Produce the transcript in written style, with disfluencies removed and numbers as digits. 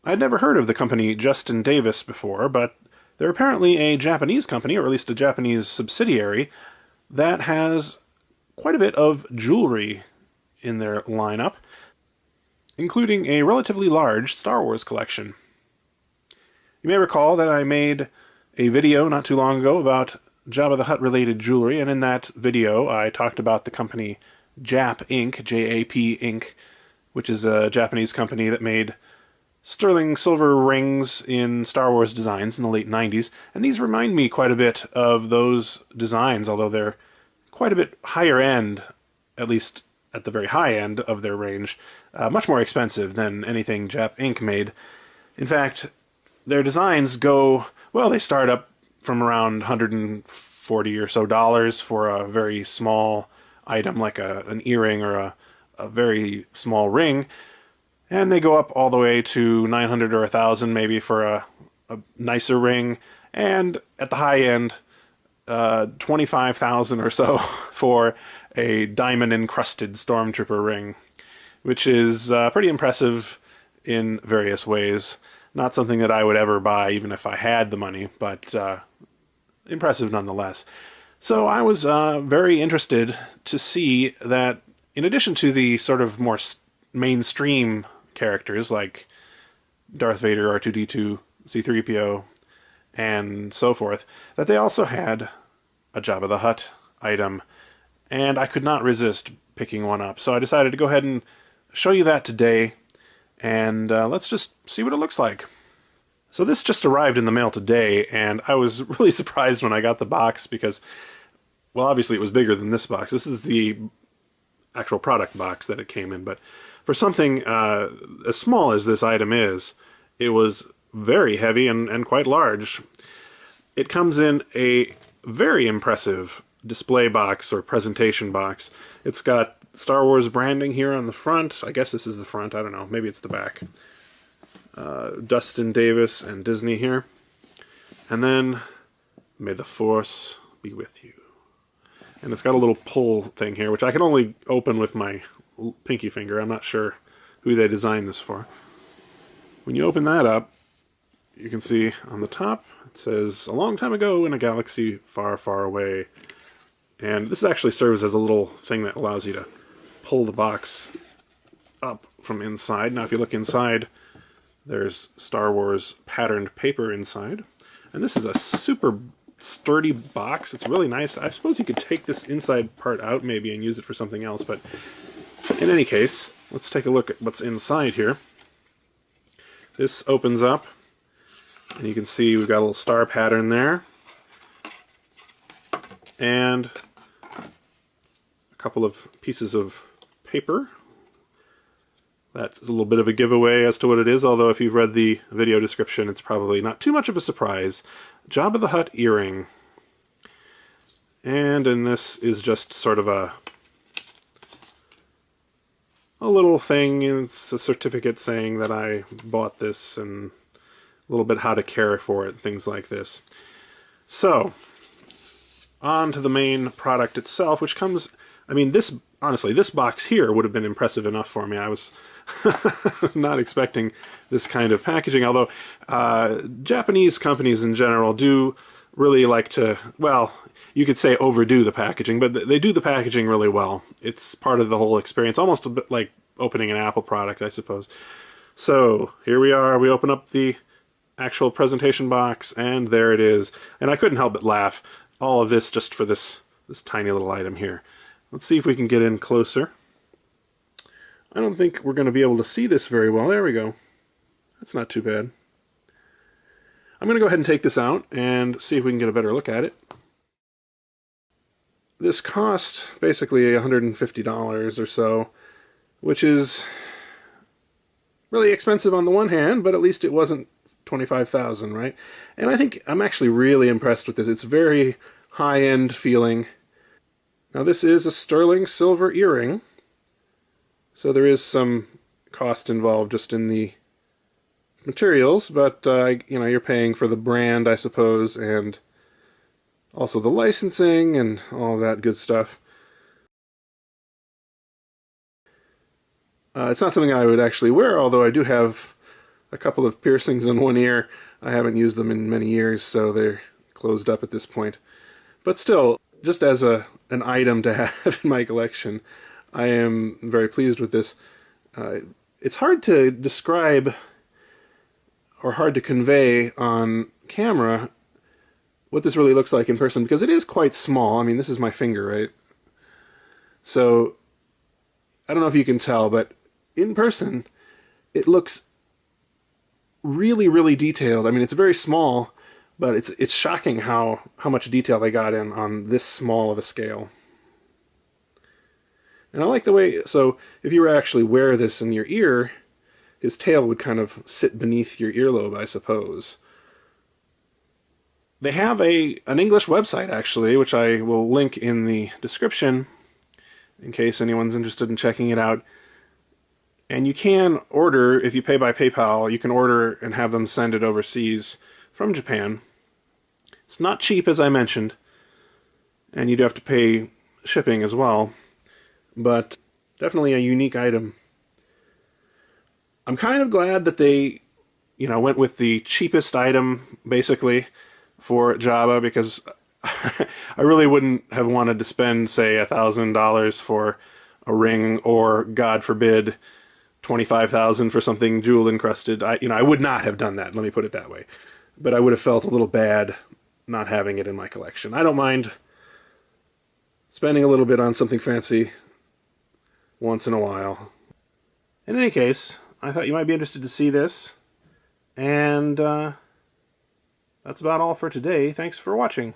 I'd never heard of the company Justin Davis before, but they're apparently a Japanese company, or at least a Japanese subsidiary, that has quite a bit of jewelry in their lineup, including a relatively large Star Wars collection. You may recall that I made a video not too long ago about Jabba the Hutt related jewelry, and in that video I talked about the company Jap Inc., J-A-P Inc., which is a Japanese company that made sterling silver rings in Star Wars designs in the late 90s, and these remind me quite a bit of those designs, although they're quite a bit higher end, at least at the very high end of their range, much more expensive than anything Jap Inc. made. In fact, their designs go, well, they start up from around $140 or so for a very small item like an earring or a very small ring, and they go up all the way to 900 or 1,000 maybe for a nicer ring, and at the high end, 25,000 or so for a diamond encrusted stormtrooper ring, which is pretty impressive in various ways. Not something that I would ever buy even if I had the money, but impressive nonetheless. So I was very interested to see that in addition to the sort of more mainstream characters like Darth Vader, R2-D2, C-3PO, and so forth, that they also had a Jabba the Hutt item, and I could not resist picking one up. So I decided to go ahead and show you that today, and let's just see what it looks like. So this just arrived in the mail today, and I was really surprised when I got the box because, well, obviously it was bigger than this box. This is the actual product box that it came in, but for something as small as this item is, it was very heavy and quite large. It comes in a very impressive display box or presentation box. It's got Star Wars branding here on the front. I guess this is the front. I don't know. Maybe it's the back. Dustin Davis and Disney here. And then, may the Force be with you. And it's got a little pull thing here, which I can only open with my pinky finger. I'm not sure who they designed this for. When you open that up, you can see on the top, it says, "A long time ago in a galaxy far, far away." And this actually serves as a little thing that allows you to pull the box up from inside. Now if you look inside, there's Star Wars patterned paper inside. And this is a super sturdy box. It's really nice. I suppose you could take this inside part out maybe and use it for something else, but in any case, let's take a look at what's inside here. This opens up, and you can see we've got a little star pattern there, and a couple of pieces of paper. That's a little bit of a giveaway as to what it is, although if you've read the video description, it's probably not too much of a surprise. Jabba the Hutt earring. And this is just sort of a little thing. It's a certificate saying that I bought this and a little bit how to care for it, things like this. So, on to the main product itself, which comes, I mean, honestly, this box here would have been impressive enough for me. I was not expecting this kind of packaging, although Japanese companies in general do really like to, well, you could say overdo the packaging, but they do the packaging really well. It's part of the whole experience, almost a bit like opening an Apple product, I suppose. So, here we are. We open up the actual presentation box, and there it is. And I couldn't help but laugh. All of this just for this tiny little item here. Let's see if we can get in closer. I don't think we're going to be able to see this very well. There we go. That's not too bad. I'm going to go ahead and take this out and see if we can get a better look at it. This cost basically $150 or so, which is really expensive on the one hand, but at least it wasn't $25,000, right? And I think I'm actually really impressed with this. It's very high-end feeling. Now this is a sterling silver earring, so there is some cost involved just in the materials, but you know, you're paying for the brand, I suppose, and also the licensing and all that good stuff. It's not something I would actually wear, although I do have a couple of piercings in one ear. I haven't used them in many years, so they're closed up at this point. But still, just as an item to have in my collection, I am very pleased with this. Uh, it's hard to describe or hard to convey on camera what this really looks like in person, because it is quite small. I mean, this is my finger, right? So I don't know if you can tell, but in person, it looks really, really detailed. I mean, it's very small, but it's shocking how much detail they got in on this small of a scale. And I like the way, so if you were to actually wear this in your ear, his tail would kind of sit beneath your earlobe, I suppose. They have an English website, actually, which I will link in the description in case anyone's interested in checking it out. And you can order, if you pay by PayPal, you can order and have them send it overseas from Japan. It's not cheap, as I mentioned, and you do have to pay shipping as well, but definitely a unique item. I'm kind of glad that they, went with the cheapest item, basically, for Jabba, because I really wouldn't have wanted to spend, say, $1,000 for a ring, or, God forbid, 25,000 for something jewel encrusted. I would not have done that, let me put it that way. But I would have felt a little bad not having it in my collection. I don't mind spending a little bit on something fancy once in a while. In any case, I thought you might be interested to see this, and that's about all for today. Thanks for watching.